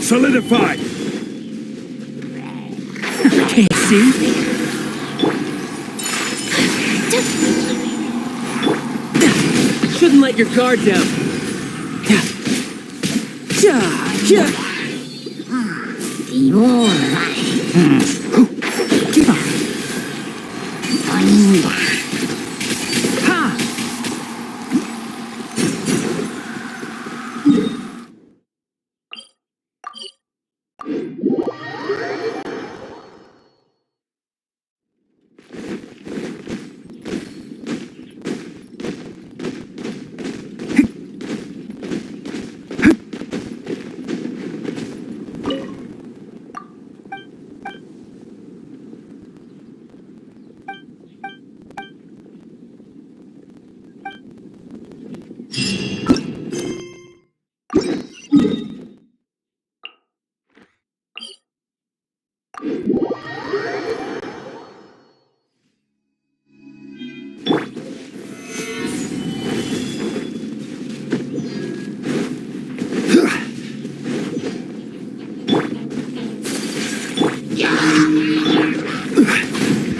Solidify! Can't see? Shouldn't let your guard down. Keep up. Ha!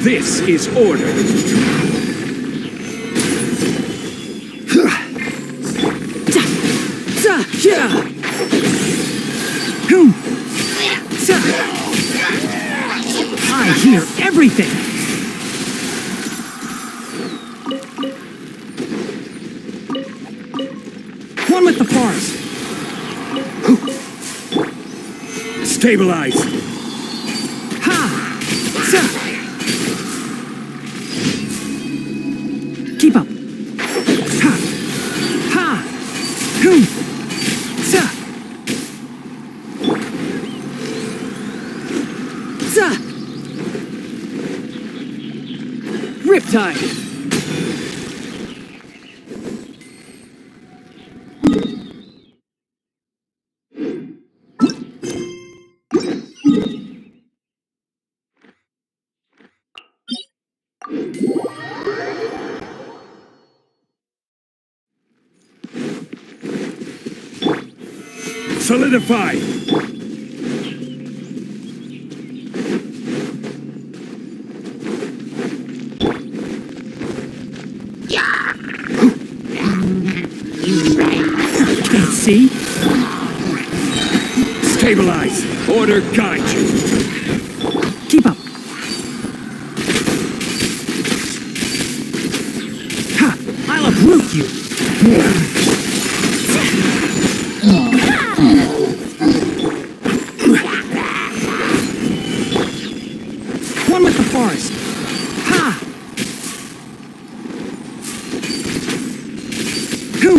This is order. I hear everything. One with the forest. Stabilize. Ha! Keep up. Ha! Ha! Hoo! Sa! Sa! Riptide! Solidify! Can't see? Stabilize! Order guide you! Keep up. Ha! I'll uproot you! One with the forest. Ha! Who?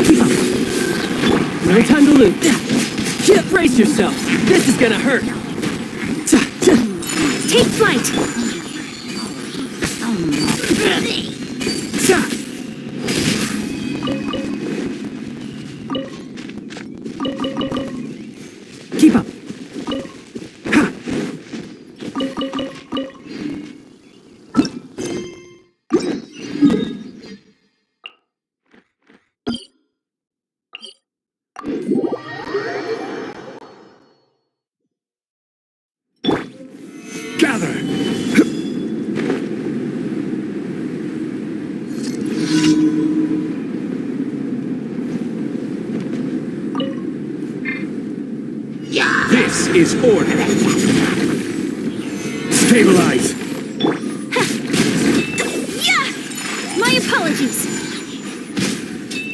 Keep up. No time to lose. Brace yourself. This is gonna hurt. Take flight! Keep up. Ha! Gather! This is order. Stabilize. Yeah! My apologies!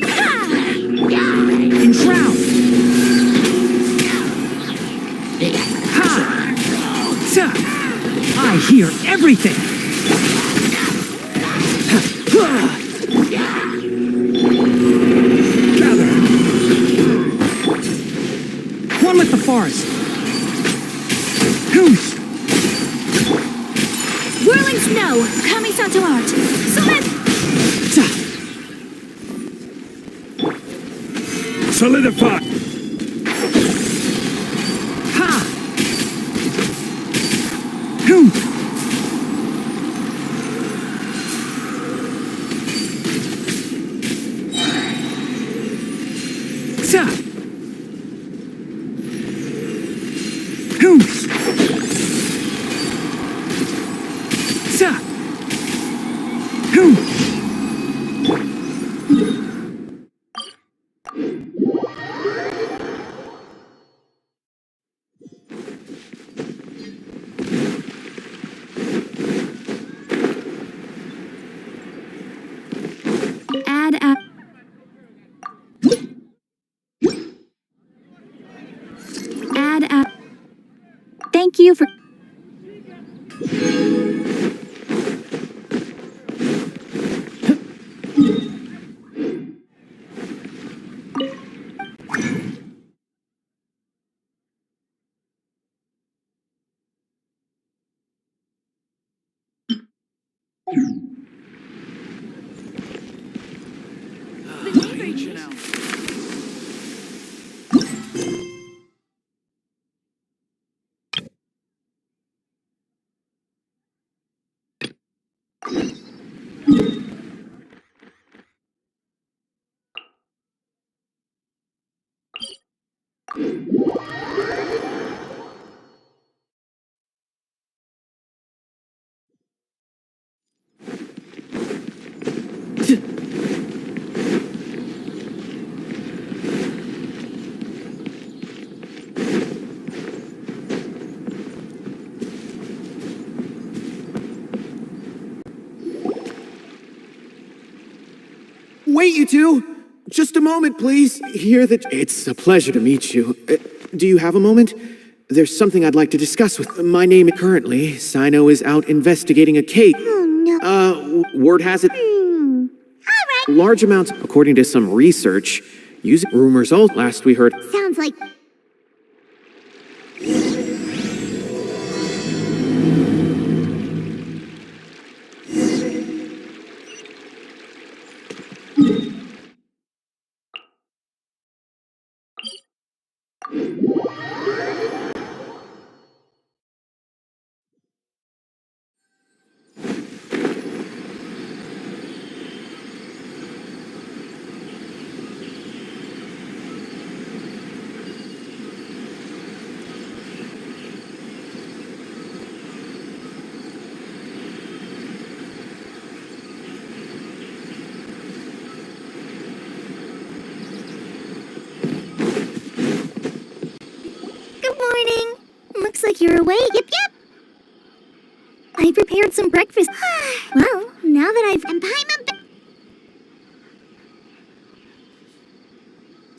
Ha! Enshroud! Ha! Sa! I hear everything! Gather. One with the forest. Whoosh! Whirling snow! Kamisato art! Solid! Solidify. Ha! Add a... Add a... Thank you for... Wait, you two! Just a moment, please. Hear that. It's a pleasure to meet you. Do you have a moment? There's something I'd like to discuss with. My name currently, Sino is out investigating a case. Oh, no. Word has it. All right. Large amounts, according to some research, using rumors. All last we heard. Sounds like... Good morning. Looks like you're awake. Yep. I prepared some breakfast. Well, now that I've... And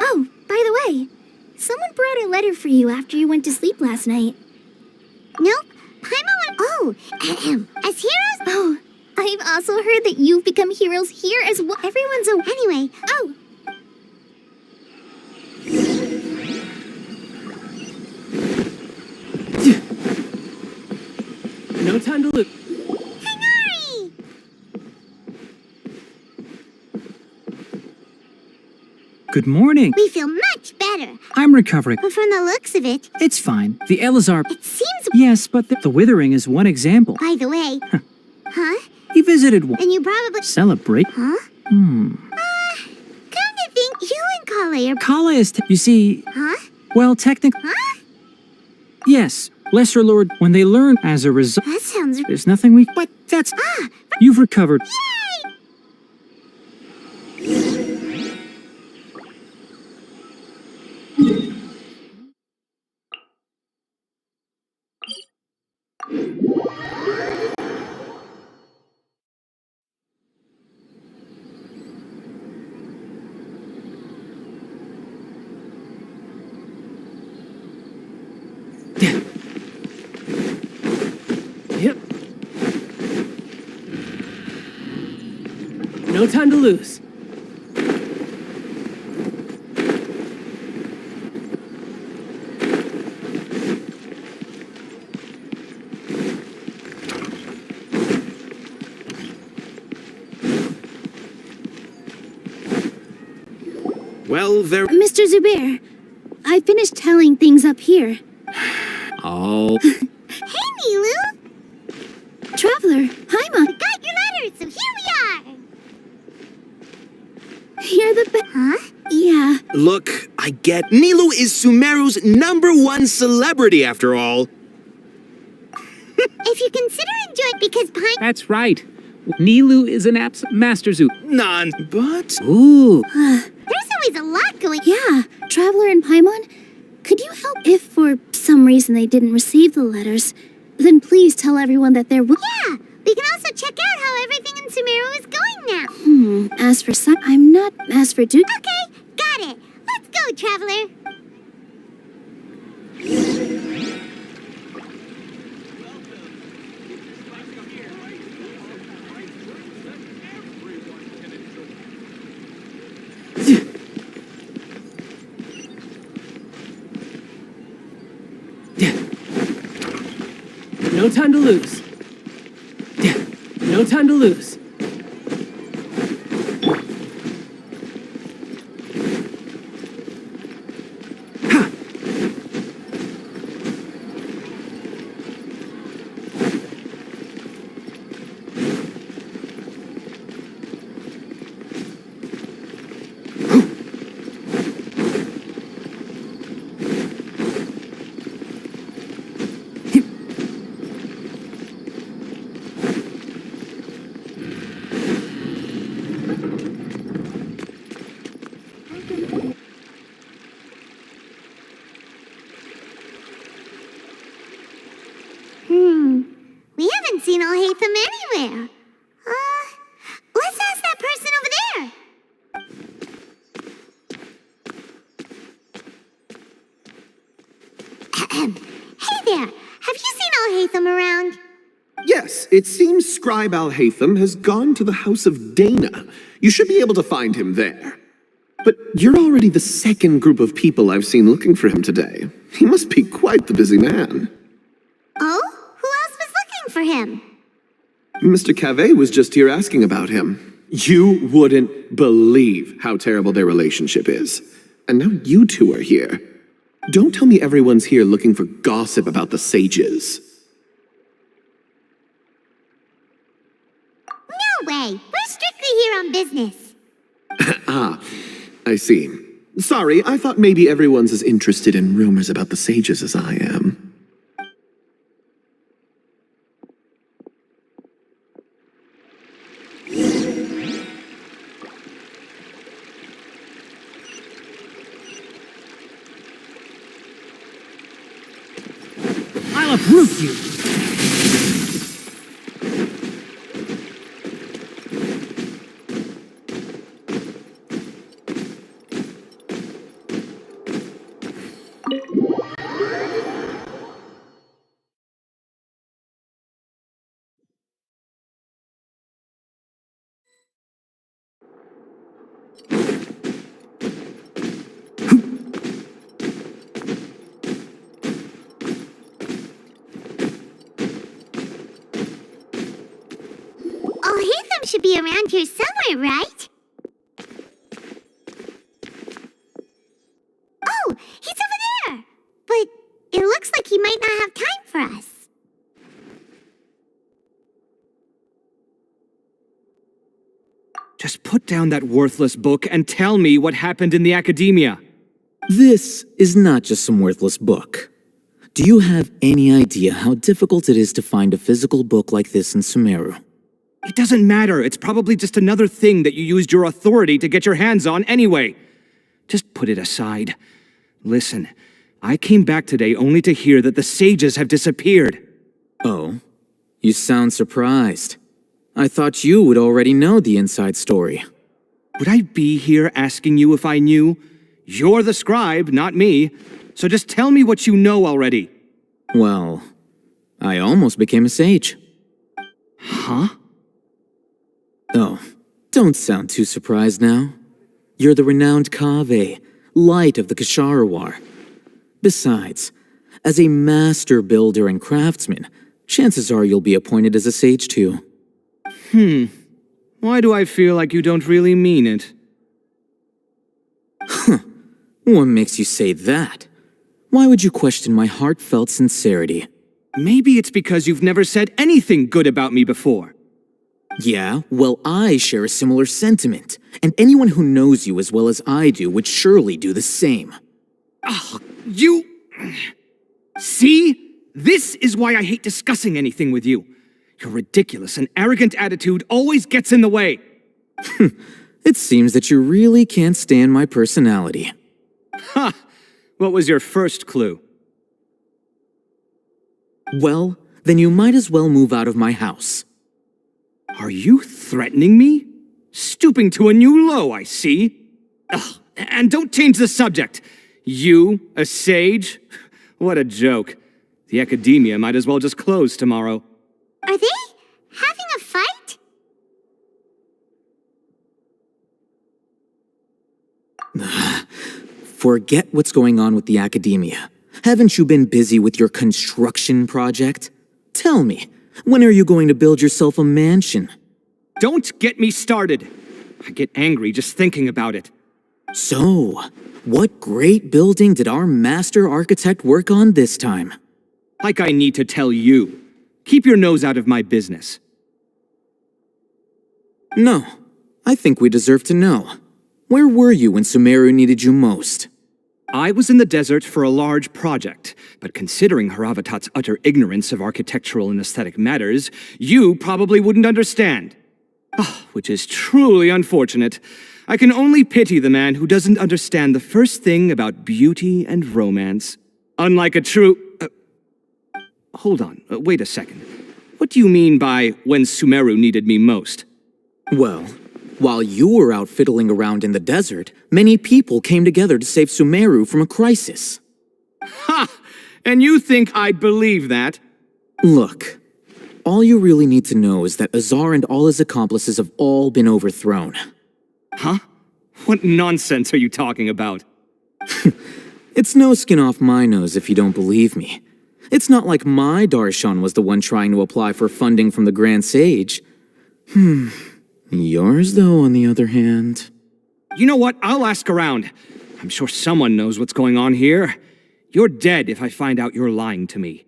Oh, by the way, someone brought a letter for you after you went to sleep last night. Nope. Oh, as heroes? Oh, I've also heard that you've become heroes here as well. Everyone's Anyway, No time to lose. Hangari! Good morning. We feel much better. I'm recovering. But from the looks of it, It's fine. The Elazar... it seems... Yes, but the Withering is one example. By the way... Huh? He visited one. Then you probably... Celebrate? Huh? Hmm. Come to think, you and Kale are... Kala is... You see... Huh? Well, technically... Huh? Yes. Lesser Lord, when they learn as a result... That sounds... There's nothing we... But that's... You've recovered. Yep. No time to lose. Well, there. Mr. Zubair, I finished telling things up here. Oh. Hey, Milu! Traveler, Paimon. We got your letter, so here we are. You're the Huh? Yeah. Look, I get Nilu is Sumeru's #1 celebrity after all. If you consider enjoying because That's right. Nilu is an master zoo. But... Ooh. There's always a lot going. Yeah, Traveler and Paimon, could you help if for some reason they didn't receive the letters? Then please tell everyone that they're. Yeah, we can also check out how everything in Sumeru is going now. As for I'm not. As for Duke. Okay, got it. Let's go, Traveler. No time to lose. No time to lose. We haven't seen Alhaitham anywhere. Let's ask that person over there. Hey there, have you seen Alhaitham around? Yes, it seems Scribe Alhaitham has gone to the House of Dana. You should be able to find him there. But you're already the second group of people I've seen looking for him today. He must be quite the busy man. Oh? Who else was looking for him? Mr. Cave was just here asking about him. You wouldn't believe how terrible their relationship is. And now you two are here. Don't tell me everyone's here looking for gossip about the sages. No way. We're strictly here on business. Ah, I see. Sorry, I thought maybe everyone's as interested in rumors about the sages as I am. I'll uproot you. Alhaitham should be around here somewhere, right? Oh, he's over there! But it looks like he might not have time for us. Just put down that worthless book and tell me what happened in the academia. This is not just some worthless book. Do you have any idea how difficult it is to find a physical book like this in Sumeru? It doesn't matter. It's probably just another thing that you used your authority to get your hands on anyway. Just put it aside. Listen, I came back today only to hear that the sages have disappeared. Oh, you sound surprised. I thought you would already know the inside story. Would I be here asking you if I knew? You're the scribe, not me. So just tell me what you know already. Well, I almost became a sage. Huh? Oh, don't sound too surprised now. You're the renowned Kaveh, light of the Kashara War. Besides, as a master builder and craftsman, chances are you'll be appointed as a sage too. Why do I feel like you don't really mean it? What makes you say that? Why would you question my heartfelt sincerity? Maybe it's because you've never said anything good about me before. Yeah, well, I share a similar sentiment, and anyone who knows you as well as I do would surely do the same. You... See? This is why I hate discussing anything with you. Your ridiculous and arrogant attitude always gets in the way. It seems that you really can't stand my personality. Ha! What was your first clue? Well, then you might as well move out of my house. Are you threatening me? Stooping to a new low, I see. Ugh, and don't change the subject. You, a sage? What a joke. The academia might as well just close tomorrow. Are they having a fight? Forget what's going on with the academia. Haven't you been busy with your construction project? Tell me, when are you going to build yourself a mansion? Don't get me started. I get angry just thinking about it. So, what great building did our master architect work on this time? Like I need to tell you. Keep your nose out of my business. No, I think we deserve to know. Where were you when Sumeru needed you most? I was in the desert for a large project, but considering Haravatat's utter ignorance of architectural and aesthetic matters, you probably wouldn't understand. Which is truly unfortunate. I can only pity the man who doesn't understand the first thing about beauty and romance. Unlike a true... hold on, wait a second. What do you mean by when Sumeru needed me most? Well, while you were out fiddling around in the desert, many people came together to save Sumeru from a crisis. Ha! And you think I'd believe that? Look, all you really need to know is that Azar and all his accomplices have all been overthrown. Huh? What nonsense are you talking about? It's no skin off my nose if you don't believe me. It's not like my Darshan was the one trying to apply for funding from the Grand Sage. Yours, though, on the other hand... You know what? I'll ask around. I'm sure someone knows what's going on here. You're dead if I find out you're lying to me.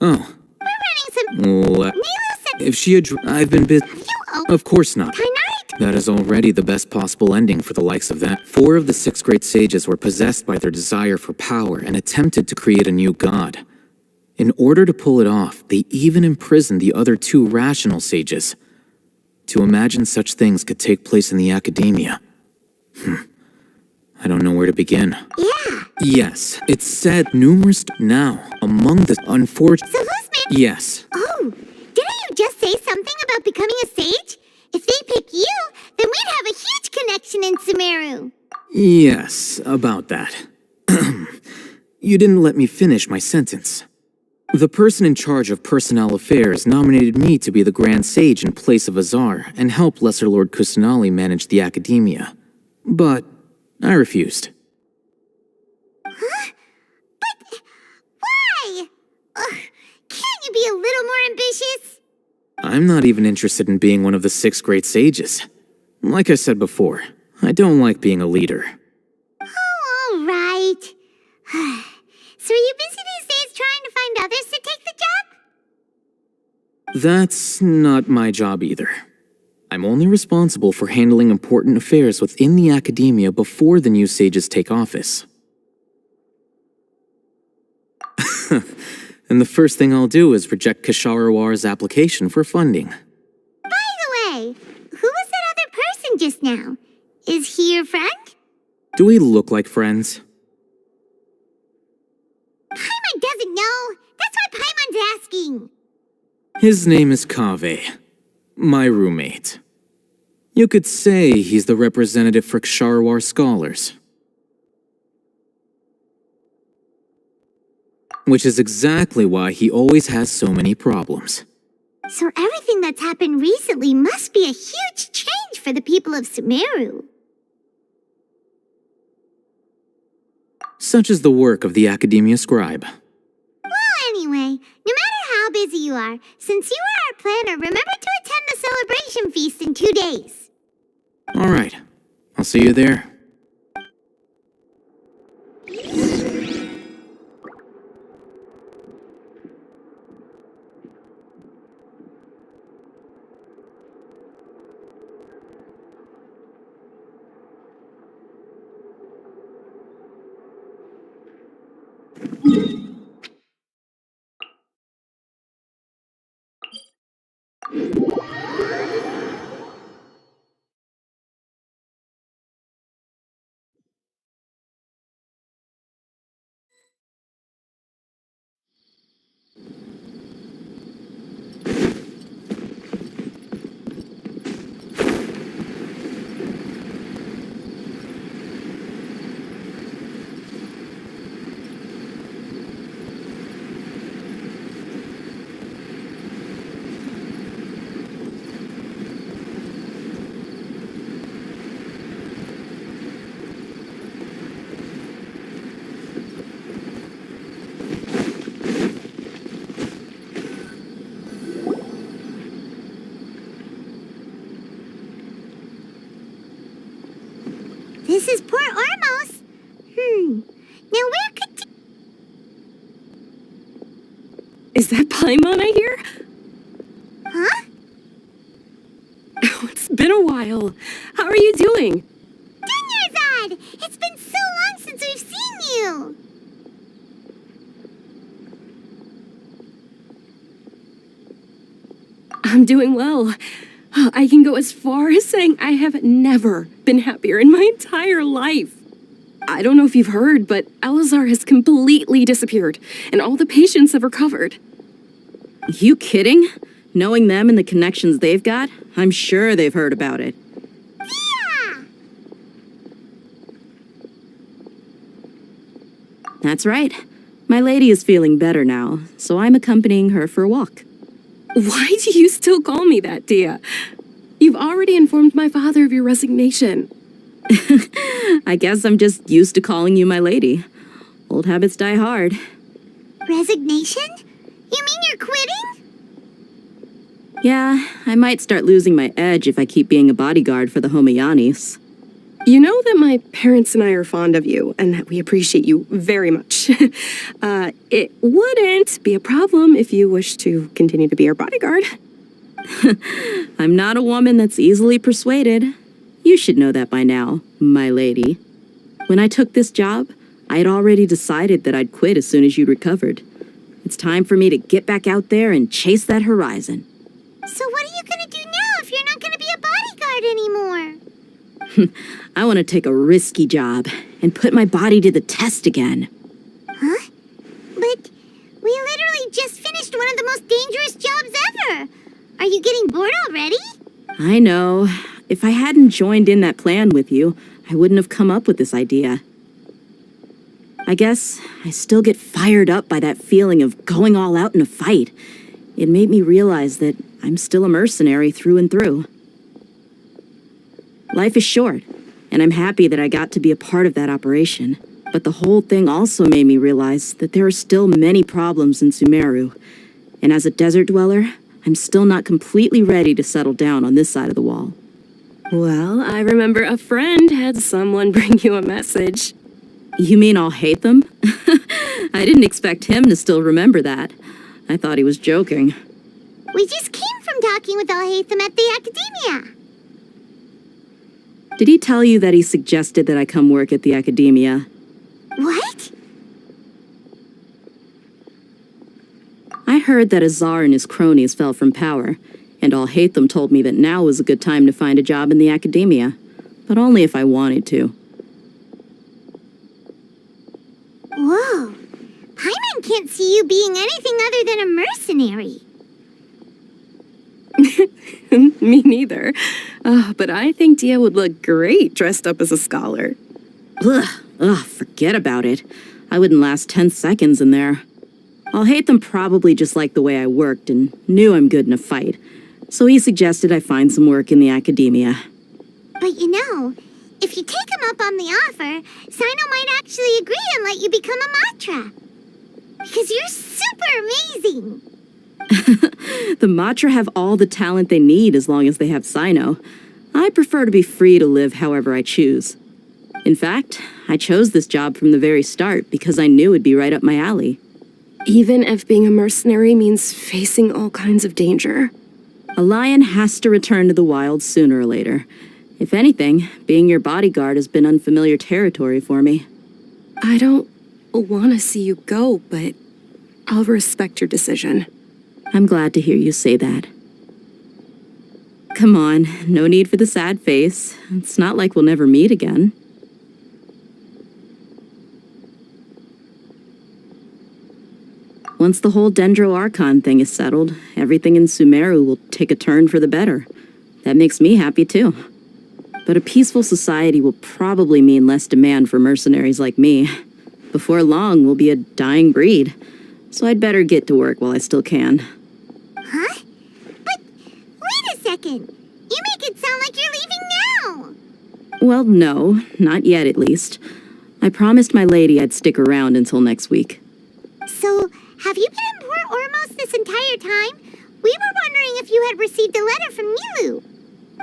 Oh. We're running some... What? Nilo said... If she had... I've been busy... Of course not. Tonight? That is already the best possible ending for the likes of that. 4 of the 6 great sages were possessed by their desire for power and attempted to create a new god. In order to pull it off, they even imprisoned the other 2 rational sages. To imagine such things could take place in the academia. I don't know where to begin. Yeah. Yes, it's said numerous... Now, among the unfortunate... So who's made... Yes. Oh, didn't you just say something about becoming a sage? If they pick you, then we'd have a huge connection in Sumeru. Yes, about that. You didn't let me finish my sentence. The person in charge of personnel affairs nominated me to be the Grand Sage in place of Azar and help Lesser Lord Kusanali manage the academia. But I refused. Huh? But why? Can't you be a little more ambitious? I'm not even interested in being one of the 6 great sages. Like I said before, I don't like being a leader. Oh, all right. So are you busy these days trying to find others to take the job? That's not my job either. I'm only responsible for handling important affairs within the academia before the new sages take office. And the first thing I'll do is reject Kasharawar's application for funding. By the way, who was that other person just now? Is he your friend? Do we look like friends? Paimon doesn't know. That's why Paimon's asking. His name is Kaveh, my roommate. You could say he's the representative for Ksharawar scholars. Which is exactly why he always has so many problems. So everything that's happened recently must be a huge change for the people of Sumeru. Such is the work of the Academia Scribe. Well, anyway, no matter how busy busy you are. Since you are our planner, remember to attend the celebration feast in 2 days. All right. I'll see you there. This is Port Ormos. Now where could... Is that Paimon I hear? Huh? Oh, it's been a while. How are you doing? Dunyarzad! It's been so long since we've seen you! I'm doing well. I can go as far as saying I have never been happier in my entire life. I don't know if you've heard, but Elazar has completely disappeared, and all the patients have recovered. You kidding? Knowing them and the connections they've got, I'm sure they've heard about it. Yeah! That's right. My lady is feeling better now, so I'm accompanying her for a walk. Why do you still call me that, Dia? You've already informed my father of your resignation. I guess I'm just used to calling you my lady. Old habits die hard. Resignation? You mean you're quitting? Yeah, I might start losing my edge if I keep being a bodyguard for the Homayanis. You know that my parents and I are fond of you, and that we appreciate you very much. It wouldn't be a problem if you wish to continue to be our bodyguard. I'm not a woman that's easily persuaded. You should know that by now, my lady. When I took this job, I had already decided that I'd quit as soon as you'd recovered. It's time for me to get back out there and chase that horizon. So what are you gonna do now if you're not gonna be a bodyguard anymore? I want to take a risky job and put my body to the test again. Huh? But we literally just finished one of the most dangerous jobs ever. Are you getting bored already? I know. If I hadn't joined in that plan with you, I wouldn't have come up with this idea. I guess I still get fired up by that feeling of going all out in a fight. It made me realize that I'm still a mercenary through and through. Life is short, and I'm happy that I got to be a part of that operation. But the whole thing also made me realize that there are still many problems in Sumeru. And as a desert dweller, I'm still not completely ready to settle down on this side of the wall. Well, I remember a friend had someone bring you a message. You mean I'll hate them? I didn't expect him to still remember that. I thought he was joking. We just came from talking with Alhaitham at the academia. Did he tell you that he suggested that I come work at the academia? What? I heard that Azar and his cronies fell from power, and Alhaitham told me that now was a good time to find a job in the academia, but only if I wanted to. Whoa. Paimon can't see you being anything other than a mercenary. Me neither. But I think Dia would look great dressed up as a scholar. Ugh, forget about it. I wouldn't last 10 seconds in there. Alhaitham probably just liked the way I worked and knew I'm good in a fight, so he suggested I find some work in the academia. But you know, if you take him up on the offer, Sino might actually agree and let you become a Matra. Because you're super amazing. The Matra have all the talent they need as long as they have Sino. I prefer to be free to live however I choose. In fact, I chose this job from the very start because I knew it'd be right up my alley. Even if being a mercenary means facing all kinds of danger. A lion has to return to the wild sooner or later. If anything, being your bodyguard has been unfamiliar territory for me. I don't want to see you go, but I'll respect your decision. I'm glad to hear you say that. Come on, no need for the sad face. It's not like we'll never meet again. Once the whole Dendro Archon thing is settled, everything in Sumeru will take a turn for the better. That makes me happy too. But a peaceful society will probably mean less demand for mercenaries like me. Before long, we'll be a dying breed. So I'd better get to work while I still can. Huh? But wait a second. You make it sound like you're leaving now. Well, no, not yet at least. I promised my lady I'd stick around until next week. So, have you been in Port Ormos this entire time? We were wondering if you had received a letter from Nilu.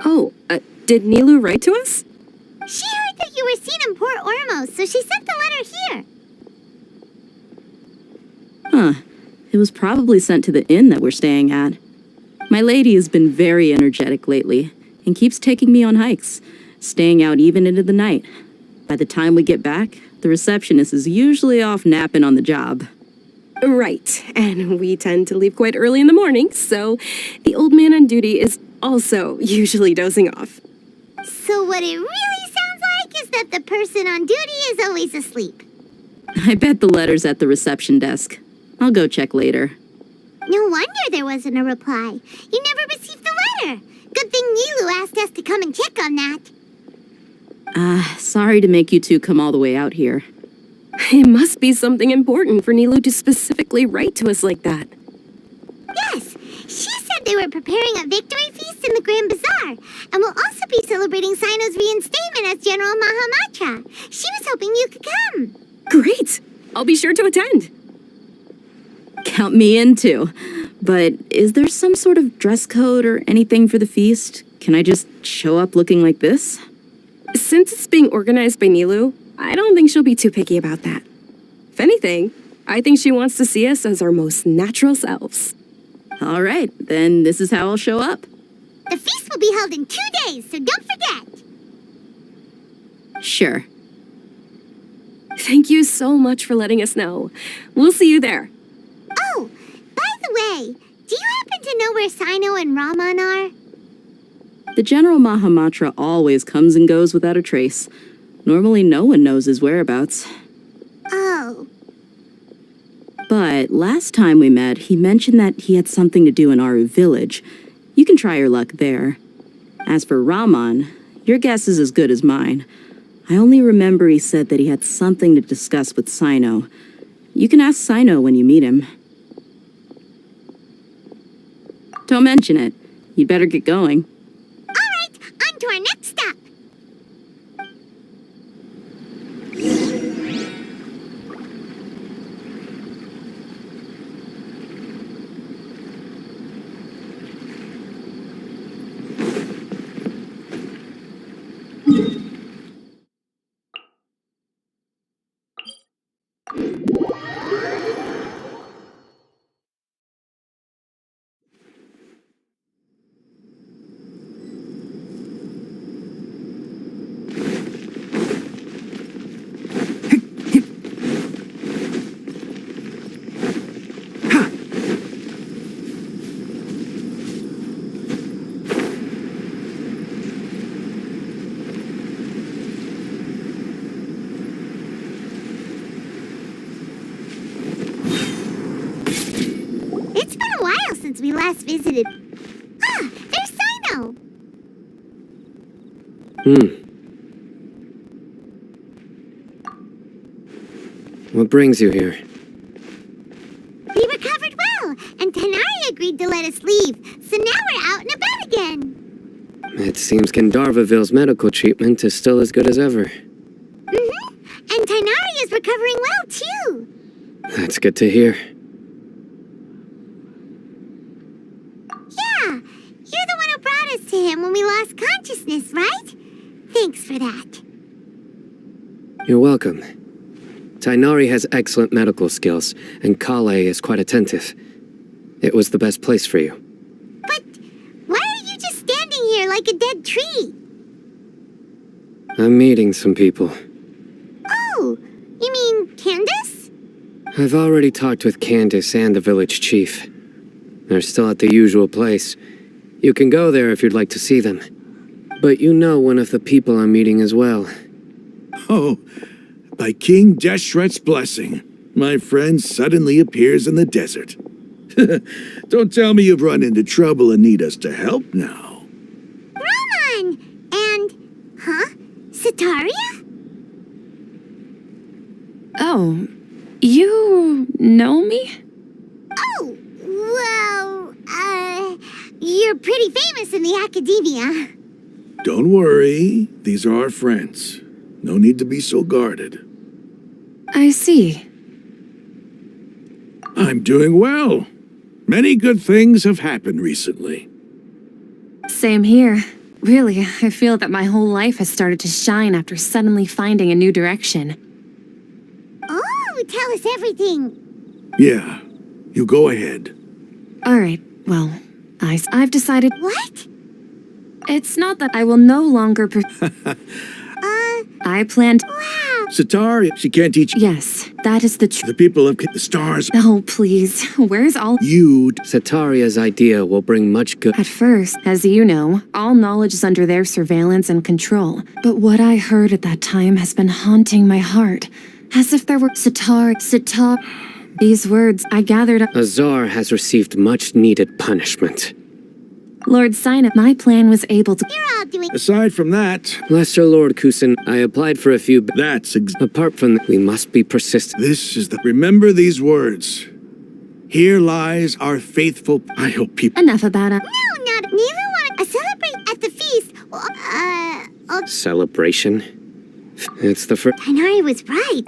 Oh, did Nilu write to us? She heard that you were seen in Port Ormos, so she sent the letter here. Huh. It was probably sent to the inn that we're staying at. My lady has been very energetic lately and keeps taking me on hikes, staying out even into the night. By the time we get back, the receptionist is usually off napping on the job. Right, and we tend to leave quite early in the morning, so the old man on duty is also usually dozing off. So what it really sounds like is that the person on duty is always asleep. I bet the letter's at the reception desk. I'll go check later. No wonder there wasn't a reply. You never received the letter. Good thing Nilu asked us to come and check on that. Sorry to make you two come all the way out here. It must be something important for Nilu to specifically write to us like that. Yes, she said they were preparing a victory feast in the Grand Bazaar, and will also be celebrating Sino's reinstatement as General Mahamatra. She was hoping you could come. Great! I'll be sure to attend. Count me in too. But is there some sort of dress code or anything for the feast? Can I just show up looking like this? Since it's being organized by Nilu, I don't think she'll be too picky about that. If anything, I think she wants to see us as our most natural selves. All right, then this is how I'll show up. The feast will be held in 2 days, so don't forget. Sure. Thank you so much for letting us know. We'll see you there. Oh, by the way, do you happen to know where Sino and Raman are? The General Mahamatra always comes and goes without a trace. Normally no one knows his whereabouts. Oh. But last time we met, he mentioned that he had something to do in Aru village. You can try your luck there. As for Raman, your guess is as good as mine. I only remember he said that he had something to discuss with Sino. You can ask Sino when you meet him. Don't mention it. You'd better get going. All right, on to our next stop. It's been a while since we last visited. Ah, there's Sino. What brings you here? We recovered well, and Tanari agreed to let us leave, so now we're out and about again. It seems Gandharvaville's medical treatment is still as good as ever. Mm-hmm. And Tanari is recovering well, too. That's good to hear. You're the one who brought us to him when we lost consciousness, right? Thanks for that. You're welcome. Tainari has excellent medical skills, and Kale is quite attentive. It was the best place for you. But why are you just standing here like a dead tree? I'm meeting some people. Oh, you mean Candace? I've already talked with Candace and the village chief. They're still at the usual place. You can go there if you'd like to see them. But you know one of the people I'm meeting as well. Oh, by King Deshret's blessing, my friend suddenly appears in the desert. Don't tell me you've run into trouble and need us to help now. Roman! And, Sataria? Oh, you know me? Oh, well, you're pretty famous in the academia. Don't worry, these are our friends. No need to be so guarded. I see. I'm doing well. Many good things have happened recently. Same here. Really, I feel that my whole life has started to shine after suddenly finding a new direction. Oh, tell us everything. Yeah, you go ahead. All right, well, I've decided... What? It's not that I will no longer I planned... Wow. Sataria, she can't teach Yes, that is the the people of the stars. Oh, please. Where's all... You... Sataria's idea will bring much good. At first, as you know, all knowledge is under their surveillance and control. But what I heard at that time has been haunting my heart. As if there were... Sitar... These words I gathered... Azar has received much needed punishment. Lord Sinop, my plan was able to... You're all doing... Aside from that... Lesser Lord Kusin, I applied for a few... That's Apart from that, we must be persistent. This is the... Remember these words. Here lies our faithful... I hope people... Enough about it. No, not... Neither want to celebrate at the feast. Well, Celebration? It's the first... Tainari was right.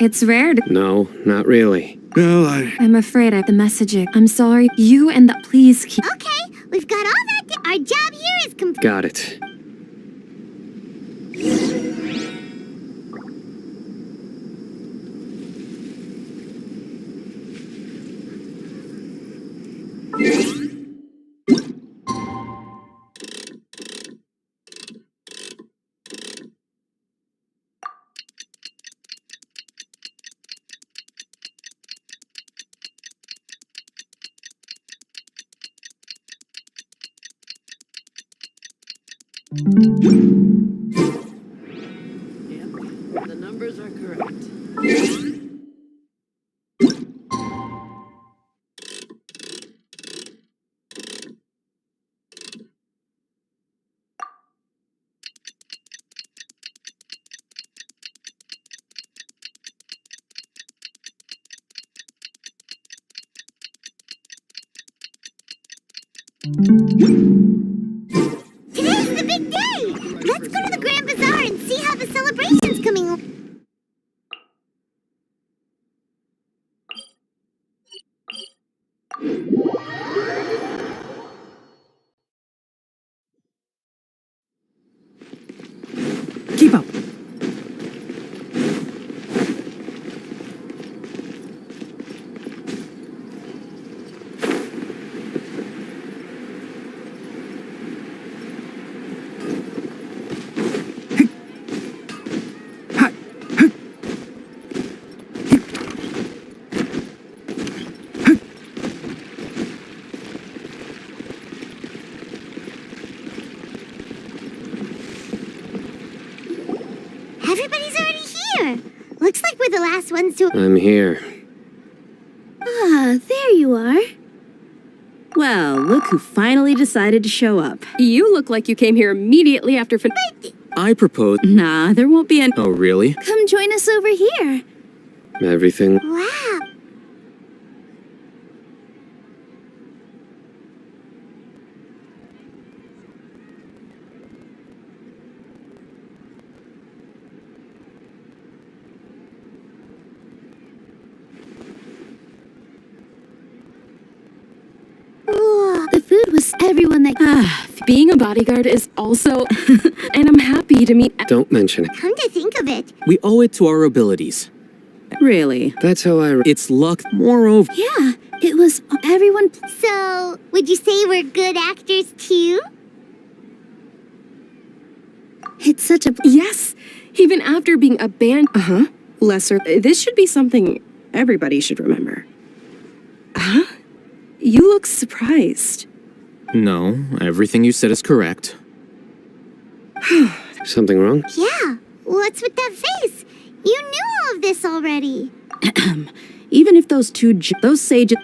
It's rare to... No, not really. Well, I'm afraid I have the message. I'm sorry. You and the... Please keep... Okay, we've got all that... Our job here is complete. Got it. The numbers are correct. Today's the big day! Let's go to the Grand Bazaar and see how the celebration's coming along. Keep up. Everybody's already here. Looks like we're the last ones to... I'm here. Ah, there you are. Well, look who finally decided to show up. You look like you came here immediately after... I propose. Nah, there won't be any... Oh, really? Come join us over here. Everything. Wow. The food was everyone that... Being a bodyguard is also... and I'm happy to meet... Don't mention it. Come to think of it. We owe it to our abilities. Really? That's how I... It's luck. Moreover, Yeah, it was everyone... So, would you say we're good actors too? It's such a... Yes! Even after being abandoned... Lesser... This should be something everybody should remember. Huh? You look surprised. no, everything you said is correct. Something wrong? Yeah, what's with that face? You knew all of this already. Even if those those sages...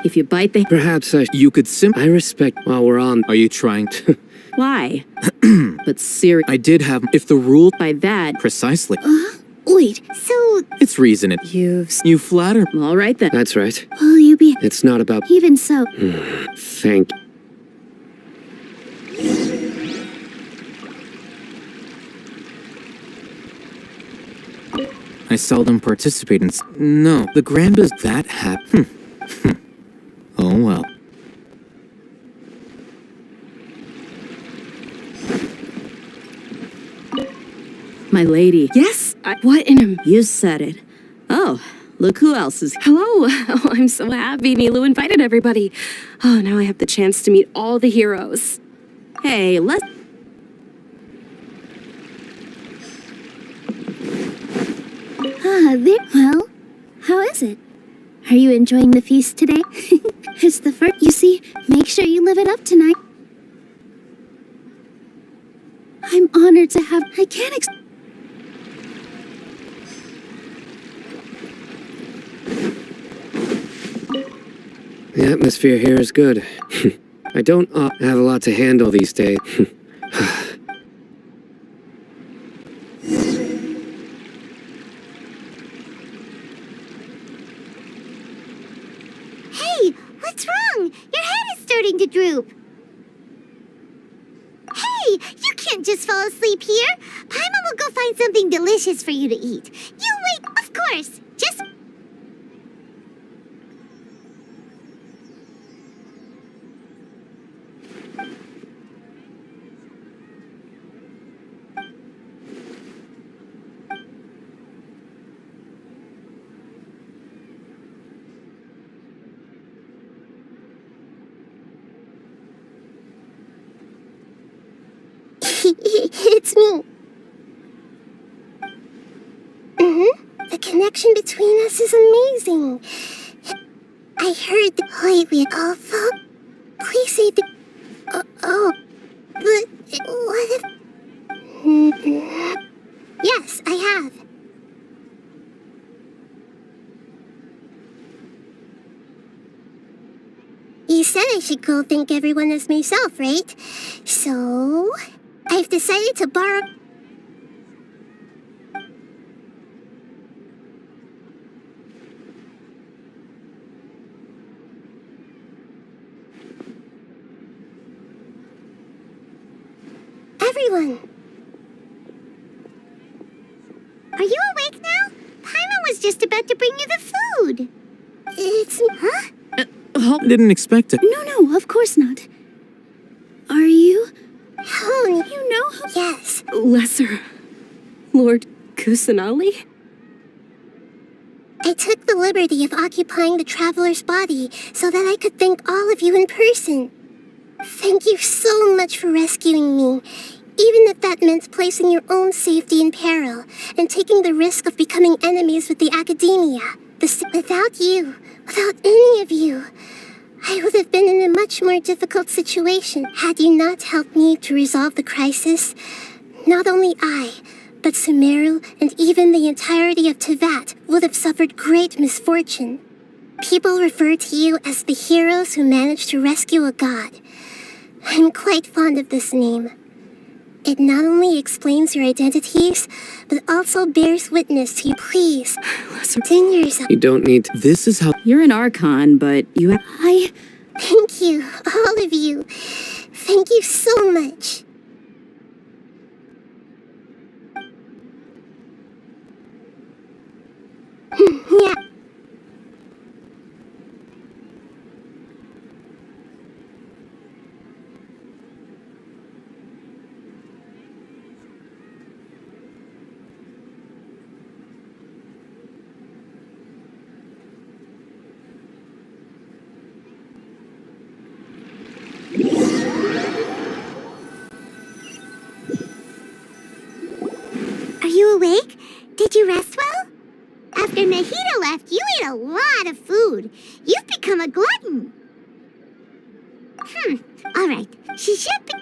If you bite the... Perhaps You could I respect while we're on... Are you trying to... Why? But seriously, I did have... If the rule... by that... Precisely. Wait, so It's reason it. You flatter. All right then. That's right. will you be... It's not about... Even so, Thank... I seldom participate in... No, the Grandpa's that happen. Oh well. My lady. Yes? What in a... You said it. Oh, look who else is... Hello! Oh, I'm so happy Nilu invited everybody. Oh, now I have the chance to meet all the heroes. Hey, let's... there... Well, how is it? Are you enjoying the feast today? It's the first... You see, make sure you live it up tonight. I'm honored to have... I can't The atmosphere here is good. I don't have a lot to handle these days. Hey, what's wrong? Your head is starting to droop. Hey, you can't just fall asleep here. Paimon will go find something delicious for you to eat. You wait, of course. Just... It's me. The connection between us is amazing. I heard the point we all thought. Please say the... oh, but what if... Yes, I have. You said I should go thank everyone as myself, right? So... I've decided to borrow... Everyone! Are you awake now? Paimon was just about to bring you the food. It's... Huh? I didn't expect it. No, of course not. Are you... Oh, you know who... Yes. Lesser... Lord Kusanali? I took the liberty of occupying the traveler's body so that I could thank all of you in person. Thank you so much for rescuing me, even if that meant placing your own safety in peril and taking the risk of becoming enemies with the academia. Without you, without any of you, I would have been in a much more difficult situation had you not helped me to resolve the crisis. Not only I, but Sumeru and even the entirety of Tevat would have suffered great misfortune. People refer to you as the heroes who managed to rescue a god. I'm quite fond of this name. It not only explains your identities, but also bears witness to you. Please, sing yourself. You don't need to... This is how... You're an Archon, but you... Thank you, all of you. Thank you so much. Yeah. After Nahida left, you ate a lot of food. You've become a glutton. All right. She should be...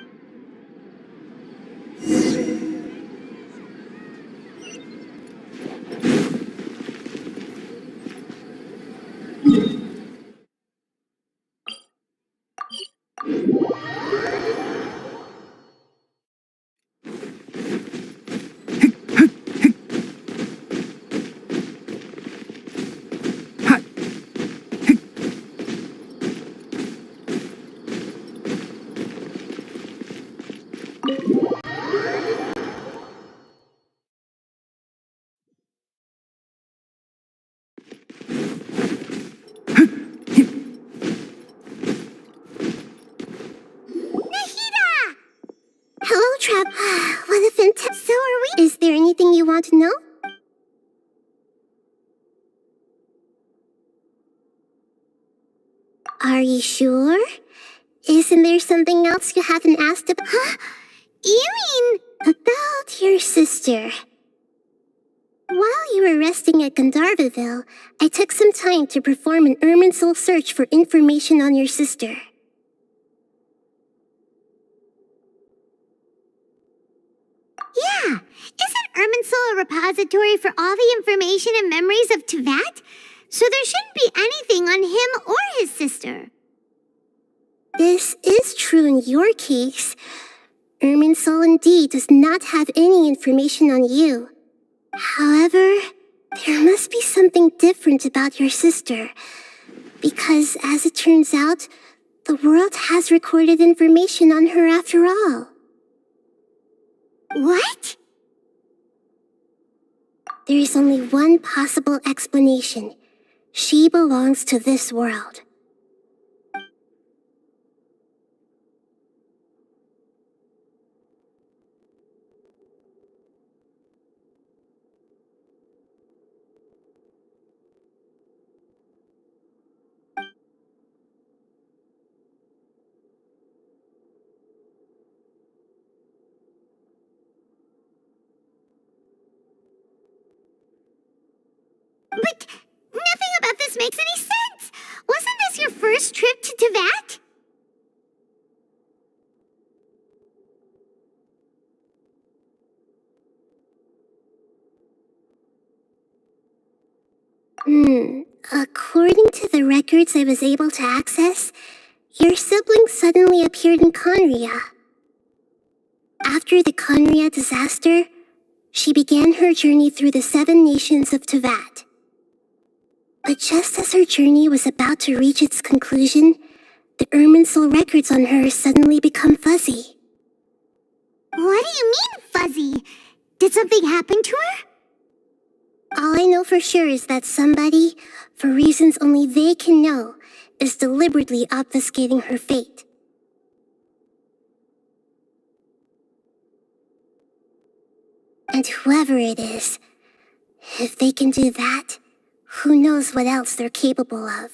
Hello, Trav. What a fantastic... So are we... Is there anything you want to know? Are you sure? Isn't there something else you haven't asked about? Huh? You mean... About your sister. While you were resting at Gandharvaville, I took some time to perform an Irminsul search for information on your sister. Yeah, isn't Irminsul a repository for all the information and memories of Tevat? So there shouldn't be anything on him or his sister. This is true in your case. Irminsul indeed does not have any information on you. However, there must be something different about your sister. Because, as it turns out, the world has recorded information on her after all. What? There is only one possible explanation. She belongs to this world. But nothing about this makes any sense! Wasn't this your first trip to Tevat? According to the records I was able to access, your sibling suddenly appeared in Conria. After the Conria disaster, she began her journey through the 7 nations of Tevat. But just as her journey was about to reach its conclusion, the Irminsul records on her suddenly become fuzzy. What do you mean, fuzzy? Did something happen to her? All I know for sure is that somebody, for reasons only they can know, is deliberately obfuscating her fate. And whoever it is, if they can do that, who knows what else they're capable of.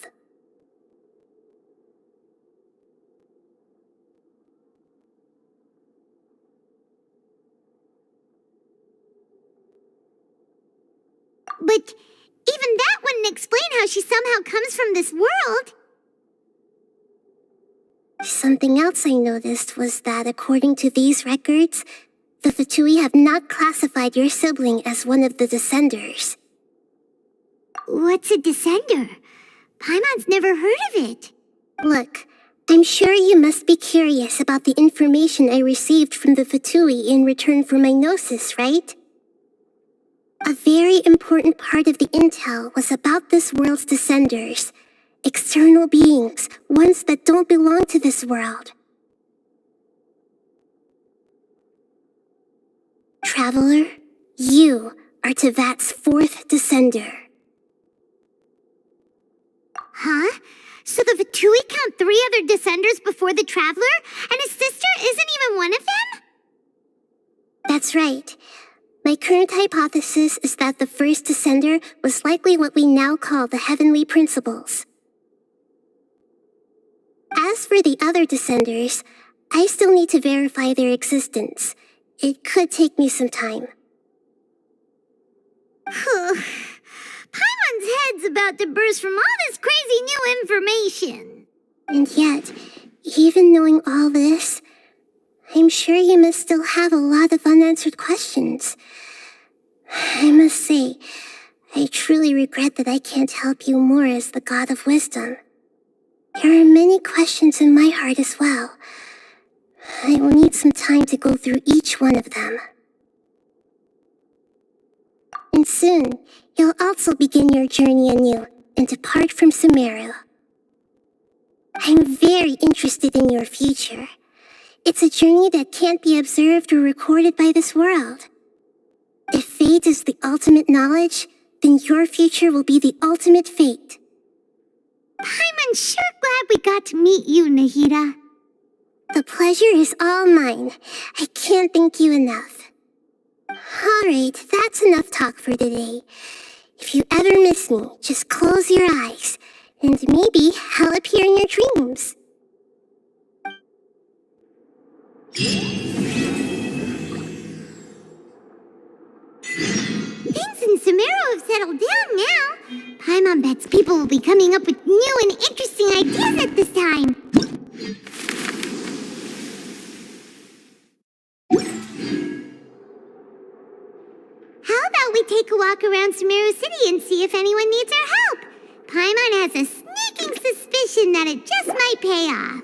But even that wouldn't explain how she somehow comes from this world. Something else I noticed was that according to these records, the Fatui have not classified your sibling as one of the Descenders. What's a Descender? Paimon's never heard of it. Look, I'm sure you must be curious about the information I received from the Fatui in return for my gnosis, right? A very important part of the intel was about this world's Descenders, external beings, ones that don't belong to this world. Traveler, you are Tevat's 4th Descender. Huh? So the Fatui count 3 other Descenders before the Traveler, and his sister isn't even one of them? That's right. My current hypothesis is that the first Descender was likely what we now call the Heavenly Principles. As for the other Descenders, I still need to verify their existence. It could take me some time. Paimon is about to burst from all this crazy new information. And yet, even knowing all this, I'm sure you must still have a lot of unanswered questions. I must say, I truly regret that I can't help you more as the God of Wisdom. There are many questions in my heart as well. I will need some time to go through each one of them. And soon, you'll also begin your journey anew and depart from Sumeru. I'm very interested in your future. It's a journey that can't be observed or recorded by this world. If fate is the ultimate knowledge, then your future will be the ultimate fate. I'm sure glad we got to meet you, Nahida. The pleasure is all mine. I can't thank you enough. Alright, that's enough talk for today. If you ever miss me, just close your eyes, and maybe I'll appear in your dreams. Things in Sumeru have settled down now. Paimon bets people will be coming up with new and interesting ideas at this time. How about we take a walk around Sumeru City and see if anyone needs our help? Paimon has a sneaking suspicion that it just might pay off.